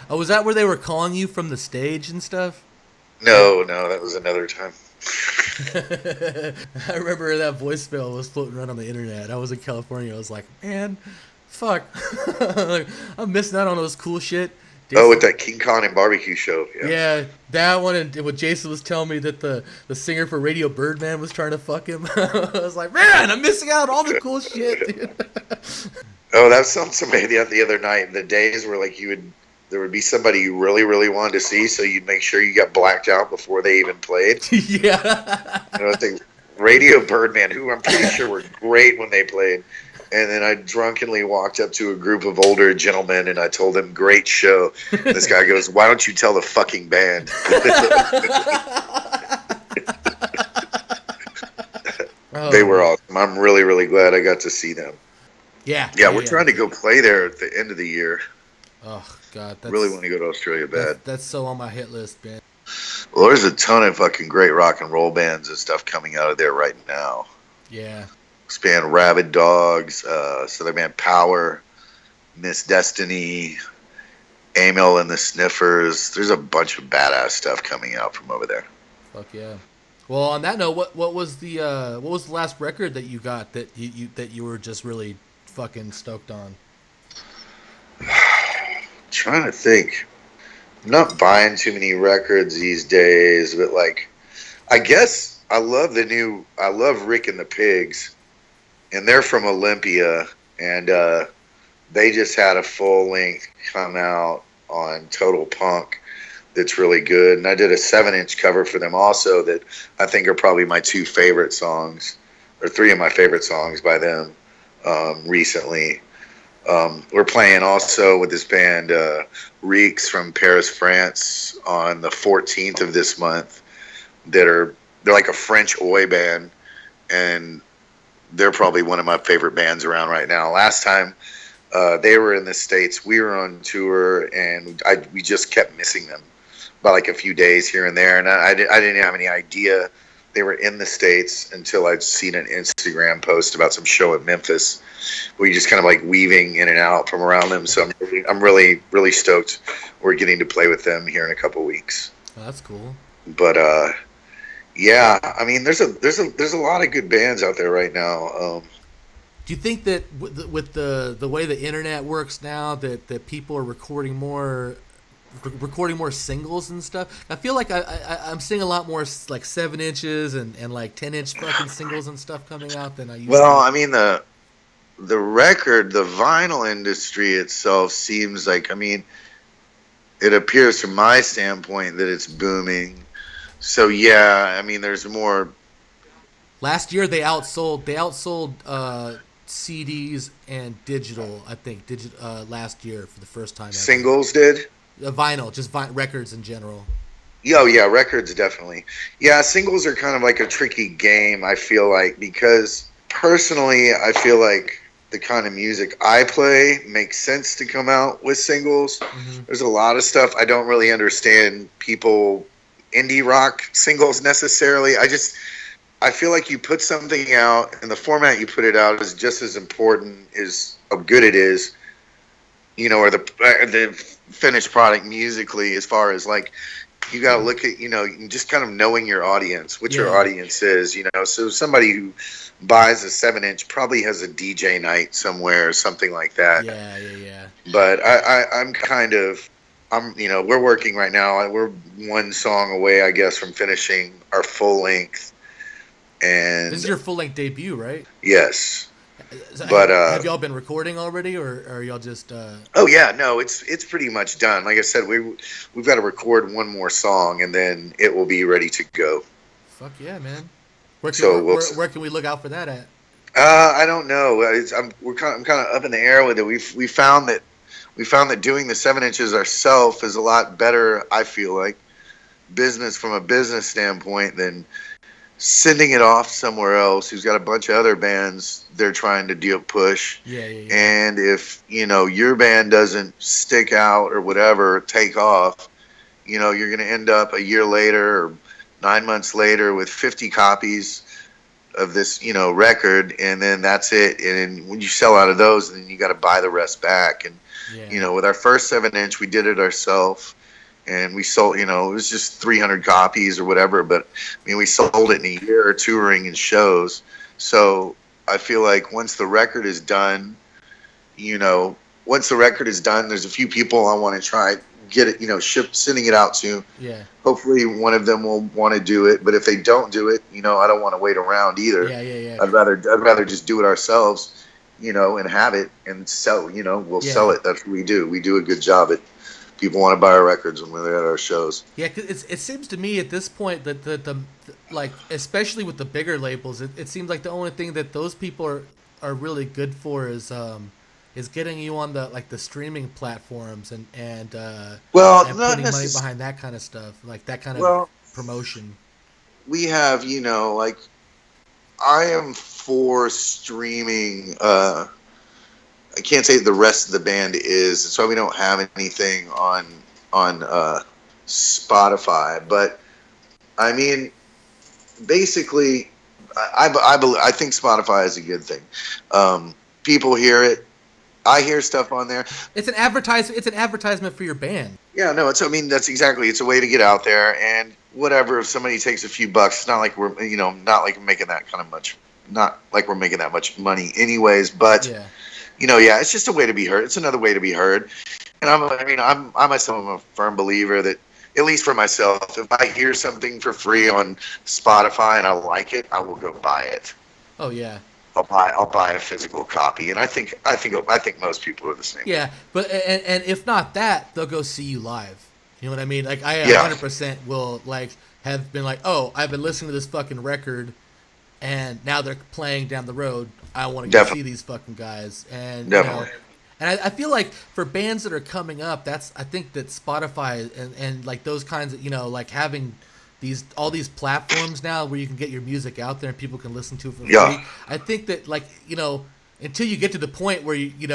S1: Oh, was that where they were calling you from the stage and stuff?
S5: No, that was another time.
S1: I remember that voicemail was floating around on the internet. I was in California. I was like, man, fuck. Like, I'm missing out on all this cool shit.
S5: With that King Kong and barbecue show.
S1: Yeah, that one, and what Jason was telling me that the singer for Radio Birdman was trying to fuck him. I was like, man, I'm missing out on all the cool shit, dude.
S5: Oh, that was somebody the other night. The days where like there would be somebody you really, really wanted to see, so you'd make sure you got blacked out before they even played.
S1: Yeah.
S5: I think Radio Birdman, who I'm pretty sure were great when they played. And then I drunkenly walked up to a group of older gentlemen and I told them, great show. And this guy goes, why don't you tell the fucking band?
S1: Oh,
S4: They were
S1: yeah.
S4: awesome. I'm really, really glad I got to see them.
S1: Yeah,
S4: Yeah,
S1: yeah,
S4: we're
S1: yeah.
S4: trying to go play there at the end of the year.
S1: Oh God,
S4: Really want to go to Australia bad.
S1: that's so on my hit list, man.
S4: Well, there's a ton of fucking great rock and roll bands and stuff coming out of there right now.
S1: Yeah.
S4: This band Rabid Dogs, Southern Band Power, Miss Destiny, Amel and the Sniffers. There's a bunch of badass stuff coming out from over there.
S1: Fuck yeah. Well, on that note, what was the last record that you got that you were just really fucking stoked on?
S4: Trying to think. I'm not buying too many records these days, but like, I guess I love Rick and the Pigs, and they're from Olympia, and they just had a full length come out on Total Punk that's really good. And I did a 7-inch cover for them also that I think are probably my two favorite songs, or three of my favorite songs by them recently. We're playing also with this band Reeks from Paris, France on the 14th of this month. They're like a French oi band, and they're probably one of my favorite bands around right now. Last time they were in the States, we were on tour, and we just kept missing them by like a few days here and there. And I didn't have any idea they were in the States until I'd seen an Instagram post about some show at Memphis where you just kind of like weaving in and out from around them. So I'm really, really stoked we're getting to play with them here in a couple weeks.
S1: Oh, that's cool.
S4: But yeah, I mean, there's a lot of good bands out there right now.
S1: Do you think that with the way the internet works now, that people are recording more singles and stuff? I feel like I'm seeing a lot more like 7 inches and like 10-inch fucking singles and stuff coming out than I used
S4: Well,
S1: to.
S4: I mean the vinyl industry itself seems like, I mean, it appears from my standpoint that it's booming. So yeah, I mean, there's more.
S1: Last year they outsold CDs and digital. I think last year for the first time ever.
S4: Singles did.
S1: Vinyl, just records in general.
S4: Oh yeah, records definitely. Yeah, singles are kind of like a tricky game, I feel like, because personally, I feel like the kind of music I play makes sense to come out with singles.
S1: Mm-hmm.
S4: There's a lot of stuff I don't really understand people indie rock singles necessarily. I feel like you put something out and the format you put it out is just as important as how good it is, you know, or the finished product musically, as far as like, you got to look at, you know, just kind of knowing your audience, what your audience is, you know. So somebody who buys a 7-inch probably has a DJ night somewhere or something like that.
S1: Yeah.
S4: But you know, we're working right now. We're one song away, I guess, from finishing our full length. And
S1: this is your full length debut, right?
S4: Yes.
S1: So
S4: But
S1: have y'all been recording already, or are y'all just?
S4: Oh yeah, no, it's pretty much done. Like I said, we've got to record one more song, and then it will be ready to go.
S1: Fuck yeah, man! Where can we look out for that at?
S4: I don't know. I'm kind of up in the air with it. We found that doing the 7-inches ourselves is a lot better, I feel like, from a business standpoint, than sending it off somewhere else who's got a bunch of other bands they're trying to push.
S1: Yeah.
S4: And if, you know, your band doesn't stick out or whatever, take off, you know, you're going to end up a year later or 9 months later with 50 copies of this, you know, record, and then that's it. And when you sell out of those, then you got to buy the rest back. And, you know, with our first 7-inch, we did it ourselves. And we sold, you know, it was just 300 copies or whatever. But, I mean, we sold it in a year touring and shows. So I feel like once the record is done, you know, there's a few people I want to try get it, you know, sending it out to.
S1: Yeah.
S4: Hopefully one of them will want to do it. But if they don't do it, you know, I don't want to wait around either.
S1: Yeah.
S4: I'd rather just do it ourselves, you know, and have it and sell, you know, we'll sell it. That's what we do. We do a good job at. People want to buy our records when they're at our shows.
S1: Yeah, 'cause it seems to me at this point that the like, especially with the bigger labels, it seems like the only thing that those people are really good for is getting you on the streaming platforms and putting money behind that kind of stuff, like that kind of promotion.
S4: We have, you know, like, I am for streaming. I can't say the rest of the band is. That's why we don't have anything on Spotify. But I mean, basically, I think Spotify is a good thing. People hear it. I hear stuff on there.
S1: It's an advertisement for your band.
S4: Yeah, no, I mean, that's exactly. It's a way to get out there, and whatever. If somebody takes a few bucks, it's not like not like making that kind of much. Not like we're making that much money, anyways. But
S1: Yeah.
S4: Yeah, it's just a way to be heard. It's another way to be heard. And I myself am a firm believer that, at least for myself, if I hear something for free on Spotify and I like it, I will go buy it.
S1: Oh yeah.
S4: I'll buy a physical copy, and I think most people are the same.
S1: Yeah, but and if not that, they'll go see you live. You know what I mean? Like I
S4: Yeah.
S1: 100% will like have been like, oh, I've been listening to this fucking record, and now they're playing down the road. I want to go see these fucking guys, and
S4: Definitely.
S1: and I feel like for bands that are coming up, I think that Spotify and like those kinds of like having all these platforms now where you can get your music out there and people can listen to it for free.
S4: Yeah.
S1: I think that like until you get to the point where you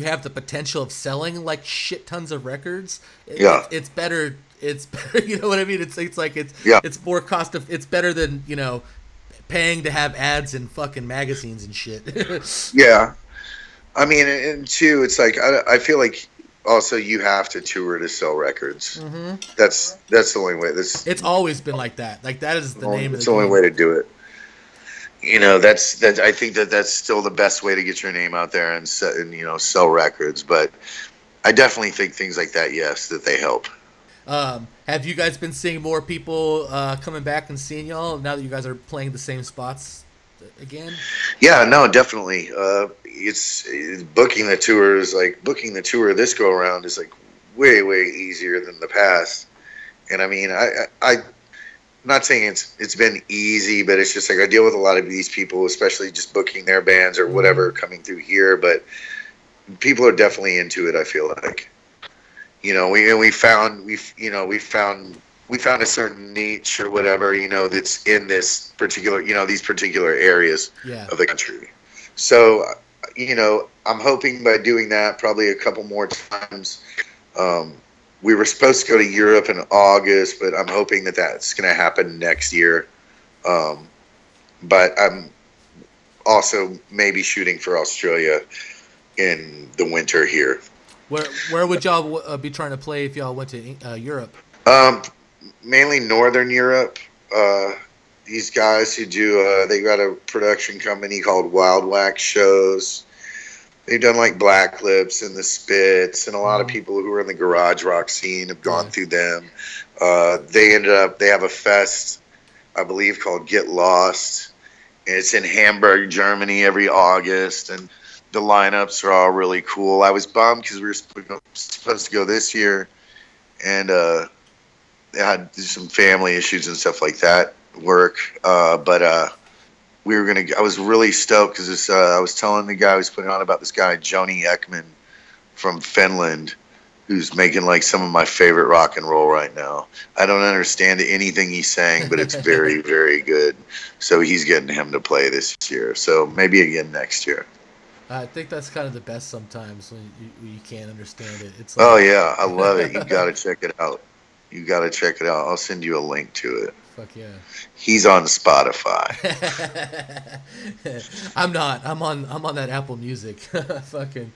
S1: have the potential of selling like shit tons of records, it's better. It's better. You know what I mean? It's like it's more it's better than paying to have ads in fucking magazines and shit.
S4: Yeah, I mean, and two, it's like I feel like also you have to tour to sell records.
S1: Mm-hmm.
S4: That's the only way.
S1: It's always been like that. Like that is the name.
S4: It's the only way to do it. That's I think that's still the best way to get your name out there and sell records. But I definitely think things like that, yes, that they help.
S1: Have you guys been seeing more people coming back and seeing y'all now that you guys are playing the same spots again?
S4: Yeah, no, definitely. It's booking the tours. Like booking the tour this go around is like way easier than the past. And I mean, I'm not saying it's been easy, but it's just like I deal with a lot of these people, especially just booking their bands or whatever coming through here. But people are definitely into it. I feel like. We found a certain niche or whatever, that's in this particular, these particular areas of the country. So, I'm hoping by doing that probably a couple more times. We were supposed to go to Europe in August, but I'm hoping that that's going to happen next year. But I'm also maybe shooting for Australia in the winter here.
S1: Where would y'all be trying to play if y'all went to Europe?
S4: Mainly Northern Europe. These guys who do, they got a production company called Wild Wax Shows. They've done like Black Lips and the Spits, and a lot of people who are in the garage rock scene have gone through them. They have a fest, I believe, called Get Lost. And it's in Hamburg, Germany every August, and the lineups are all really cool. I was bummed because we were supposed to go this year, and they had some family issues and stuff like that work. But we were I was really stoked because I was telling the guy who's putting on about this guy Joni Ekman from Finland, who's making like some of my favorite rock and roll right now. I don't understand anything he's saying, but it's very very good. So he's getting him to play this year. So maybe again next year.
S1: I think that's kind of the best sometimes when you can't understand it. It's like,
S4: oh yeah, I love it. You got to check it out. I'll send you a link to it.
S1: Fuck yeah.
S4: He's on Spotify.
S1: I'm not. I'm on that Apple Music. Fucking.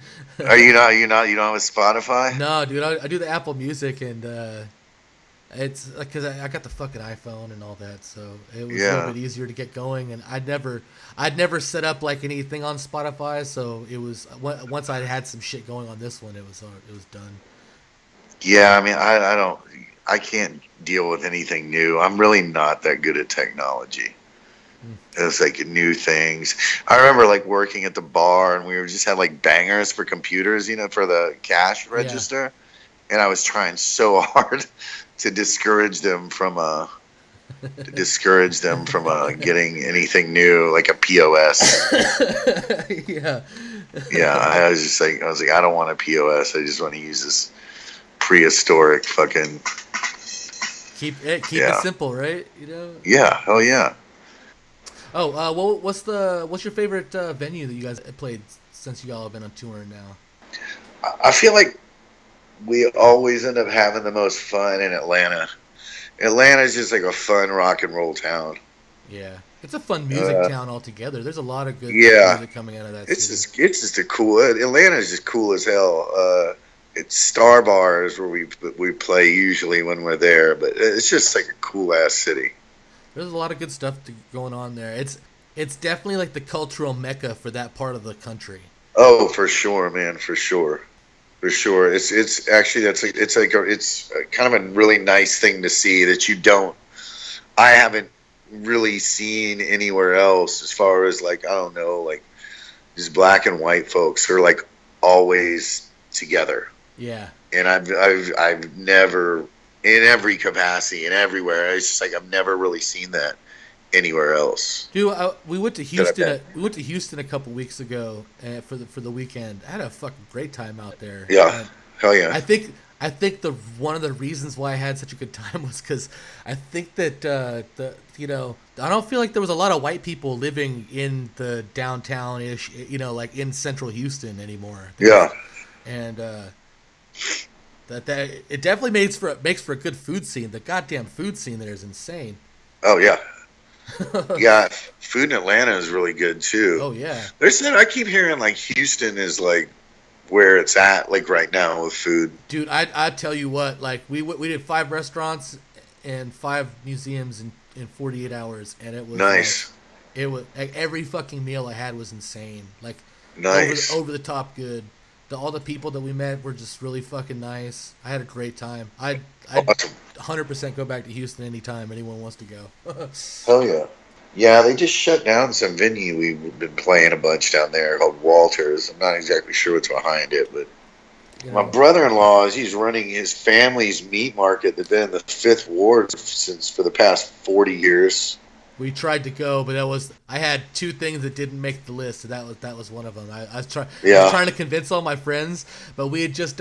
S4: Are you not? You don't have Spotify?
S1: No, dude. I do the Apple Music, and it's like because I got the fucking iPhone and all that, so it was a little bit easier to get going. And I'd never set up like anything on Spotify, so it was once I had some shit going on this one, it was done.
S4: Yeah, I mean, I can't deal with anything new. I'm really not that good at technology. It's like new things. I remember like working at the bar, and we just had like bangers for computers, for the cash register, and I was trying so hard to discourage them from getting anything new, like a POS.
S1: Yeah.
S4: I was like, I don't want a POS. I just want to use this prehistoric fucking.
S1: Keep it simple, right?
S4: Yeah. Oh yeah.
S1: Oh, well, what's your favorite venue that you guys have played since you all have been on tour now?
S4: I feel like we always end up having the most fun in Atlanta. Atlanta is just like a fun rock and roll town.
S1: Yeah, it's a fun music town altogether. There's a lot of good
S4: Yeah,
S1: music coming out of that
S4: it's
S1: city.
S4: just a cool. Atlanta is just cool as hell. It's Star Bars where we play usually when we're there, but it's just like a cool ass city.
S1: There's a lot of good stuff going on there. It's definitely like the cultural mecca for that part of the country.
S4: Oh, for sure, man, for sure. For sure, it's actually it's kind of a really nice thing to see that you don't. I haven't really seen anywhere else as far as like I don't know like just black and white folks who are like always together.
S1: Yeah,
S4: And I've never in every capacity and everywhere. It's just like I've never really seen that anywhere else.
S1: dude. We went to
S4: That I've
S1: Houston.
S4: been.
S1: We went to Houston a couple weeks ago for the weekend. I had a fucking great time out there.
S4: Yeah,
S1: And
S4: hell yeah.
S1: I think the one of the reasons why I had such a good time was because I think that I don't feel like there was a lot of white people living in the downtown ish like in central Houston anymore.
S4: Yeah.
S1: And that it definitely makes for a good food scene. The goddamn food scene there is insane.
S4: Oh yeah. Yeah, food in Atlanta is really good too.
S1: Oh yeah.
S4: I keep hearing like Houston is like where it's at like right now with food.
S1: Dude, I tell you what, like we did 5 restaurants and 5 museums in 48 hours, and it was
S4: Nice.
S1: it was like every fucking meal I had was insane. Like
S4: Nice.
S1: over the top good. All the people that we met were just really fucking nice. I had a great time. I'd
S4: Awesome.
S1: 100% go back to Houston anytime anyone wants to go.
S4: Hell yeah. Yeah, they just shut down some venue we've been playing a bunch down there called Walters. I'm not exactly sure what's behind it, but
S1: You
S4: my
S1: know,
S4: brother-in-law, he's running his family's meat market that's been in the Fifth Ward for the past 40 years.
S1: we tried to go, but I had 2 things that didn't make the list, and that was one of them. I was
S4: Yeah.
S1: trying to convince all my friends, but we had just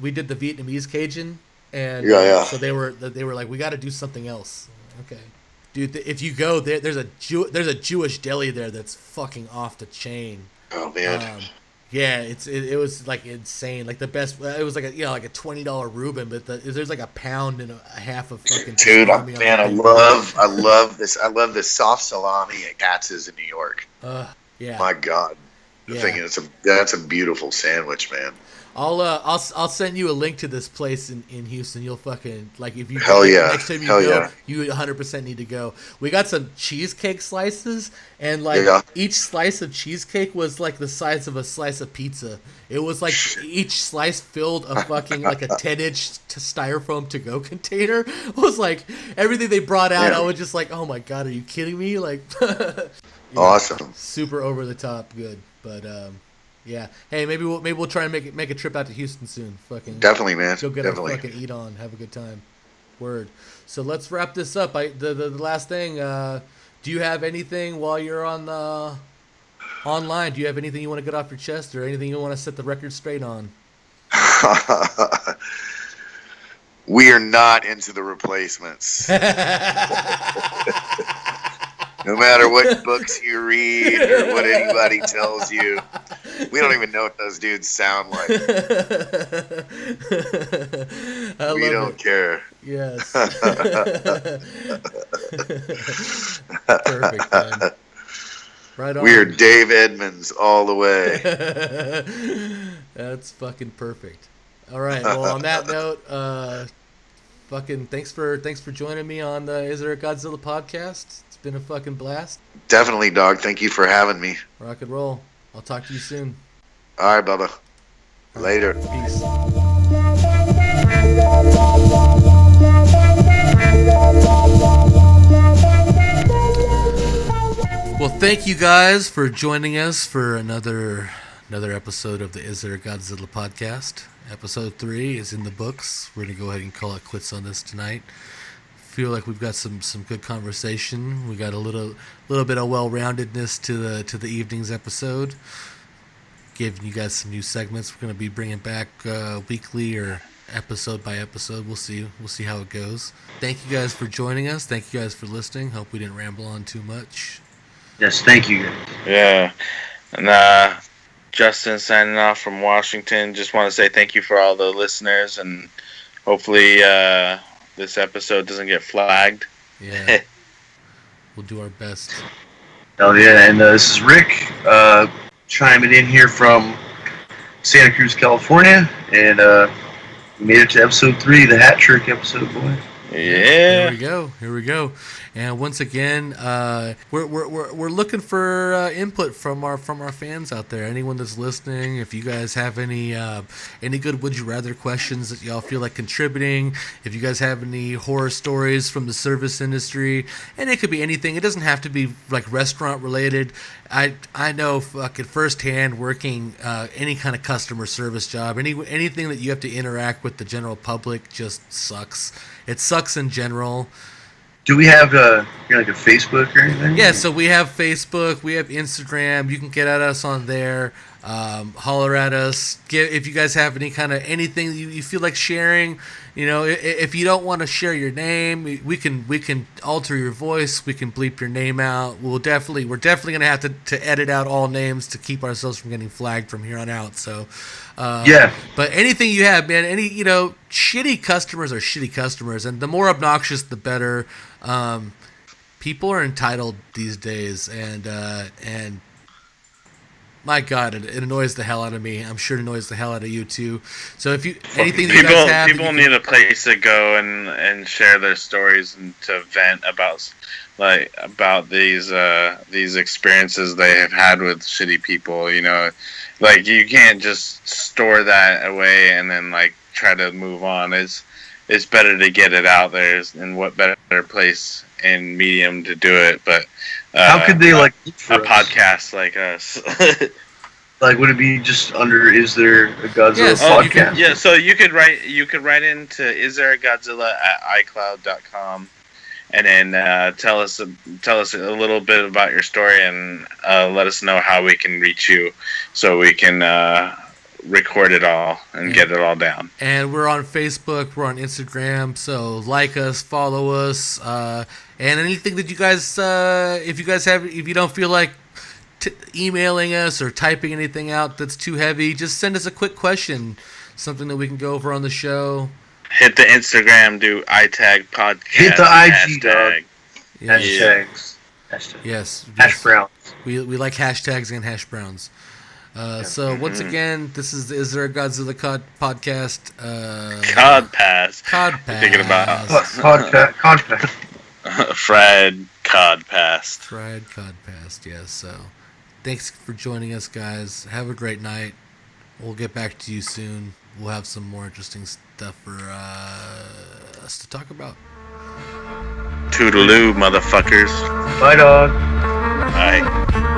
S1: we did the Vietnamese Cajun, and
S4: Yeah, yeah.
S1: so they were like, we got to do something else. Okay, dude, if you go there, there's a Jewish deli there that's fucking off the chain.
S4: Oh man.
S1: Yeah, it was like insane. Like the best. It was like like a $20 Reuben, but there's like a pound and a half of fucking
S4: Dude,
S1: salami on
S4: man,
S1: the
S4: I
S1: thing.
S4: love this. I love this soft salami at Katz's in New York.
S1: Yeah.
S4: My God, the
S1: Yeah.
S4: thing is, that's a beautiful sandwich, man.
S1: I'll send you a link to this place in Houston. You'll fucking like if you
S4: Hell yeah.
S1: next time you
S4: Hell
S1: go,
S4: yeah.
S1: you 100% need to go. We got some cheesecake slices, and like
S4: Yeah.
S1: each slice of cheesecake was like the size of a slice of pizza. It was like each slice filled a fucking like a 10-inch styrofoam to go container. It was like everything they brought out.
S4: Yeah.
S1: I was just like, oh my god, are you kidding me? Like,
S4: Awesome.
S1: super over the top good, but yeah. Hey, maybe we'll try and make a trip out to Houston soon. Fucking
S4: Definitely, man.
S1: go get
S4: Definitely.
S1: a fucking eat on, have a good time. Word. So let's wrap this up. The last thing. Do you have anything while you're on the online? Do you have anything you want to get off your chest, or anything you want to set the record straight on?
S4: We are not into the replacements. No matter what books you read or what anybody tells you, we don't even know what those dudes sound like. We don't care.
S1: Yes. Perfect, man. Right on.
S4: We are Dave Edmonds all the way.
S1: That's fucking perfect. All right. Well, on that note, fucking thanks for joining me on the Is There a Godzilla podcast. It's been a fucking blast.
S4: Definitely, dog. Thank you for having me.
S1: Rock and roll. I'll talk to you soon.
S4: All right, Bubba. Later.
S1: Peace. Well, thank you guys for joining us for another episode of the Is There a Godzilla podcast. Episode 3 is in the books. We're gonna go ahead and call it quits on this tonight. Feel like we've got some good conversation. We got a little bit of well-roundedness to the evening's episode. Giving you guys some new segments. We're gonna be bringing back weekly or episode by episode. We'll see how it goes. Thank you guys for joining us. Thank you guys for listening. Hope we didn't ramble on too much.
S3: Yes, thank you guys.
S2: Yeah. And Justin signing off from Washington. Just want to say thank you for all the listeners, and hopefully this episode doesn't get flagged.
S1: Yeah. We'll do our best.
S3: Oh yeah, and this is Rick chiming in here from Santa Cruz, California, and we made it to episode 3, the hat trick episode, boy.
S2: Yeah.
S1: Here we go. And once again, we're looking for input from our fans out there. Anyone that's listening, if you guys have any good would you rather questions that y'all feel like contributing, if you guys have any horror stories from the service industry, and it could be anything. It doesn't have to be like restaurant related. I know fucking firsthand working any kind of customer service job, anything that you have to interact with the general public just sucks. It sucks in general.
S3: Do we have like a Facebook or anything?
S1: Yeah, so we have Facebook, we have Instagram. You can get at us on there. Holler at us. If you guys have anything you feel like sharing. You know, if you don't want to share your name, we can alter your voice. We can bleep your name out. We're definitely gonna have to edit out all names to keep ourselves from getting flagged from here on out. So,
S3: yeah.
S1: But anything you have, man, shitty customers are shitty customers, and the more obnoxious, the better. People are entitled these days, and my God, it annoys the hell out of me. I'm sure it annoys the hell out of you too. So if anything that you guys have,
S2: people need a place to go and share their stories and to vent about these experiences they have had with shitty people. You know, like you can't just store that away and then like try to move on. It's better to get it out there, and what better place and medium to do it, but
S3: how could they like
S2: a podcast like us?
S3: Like, would it be just under "Is There a Godzilla" podcast?
S2: So you could write into "Is There a Godzilla" at iCloud.com, and then tell us a little bit about your story, and let us know how we can reach you, so we can record it all and get it all down.
S1: And we're on Facebook, we're on Instagram, so like us, follow us, and anything that you guys, if you don't feel like emailing us or typing anything out that's too heavy, just send us a quick question, something that we can go over on the show.
S2: Hit the Instagram, do Itag podcast.
S3: Hit the IG, dog.
S1: Hashtags. Yes.
S3: Hash browns.
S1: We like hashtags and hash browns. So once again, this is there a Godzilla podcast?
S2: Cod Pass.
S1: Thinking
S2: about
S3: Cod Pass.
S2: Fried Cod Pass.
S1: Fried Cod Pass. Yes. So thanks for joining us, guys. Have a great night. We'll get back to you soon. We'll have some more interesting stuff for us to talk about.
S2: Toodaloo, motherfuckers.
S3: Bye, dog.
S2: Bye.